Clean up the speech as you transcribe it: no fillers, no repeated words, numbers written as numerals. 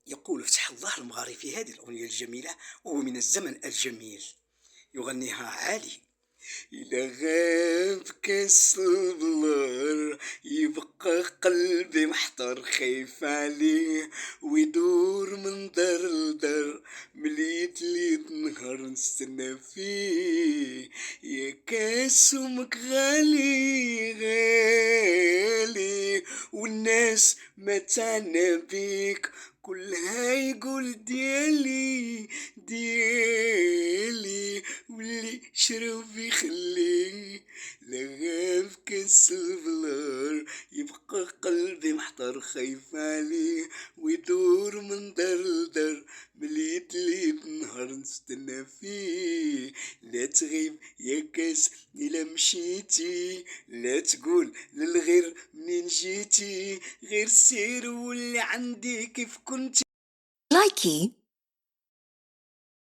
يقول فتح الله المغاري في هذه الأغنية الجميلة وهو من الزمن الجميل، يغنيها عالي. إذا غاب كاس البلور يبقى قلبي محتار خايف عليه، ويدور من دار لدار مليت ليت نهار نستنى فيه. يا كاس امك غالي غالي والناس ما تعنى بيك، كلها يقول ديالي ديالي، واللي شرب يخليه. لغاب كاس البلار يبقى قلبي محتار خايف عليه، ويدور من دار لدار مليت ليت نهار نستنى فيه. لا تغيب يا كاس إلا مشيتي، لا تقول للغير منين جيتي، غير سير واللي عندي كيف كنت. Likey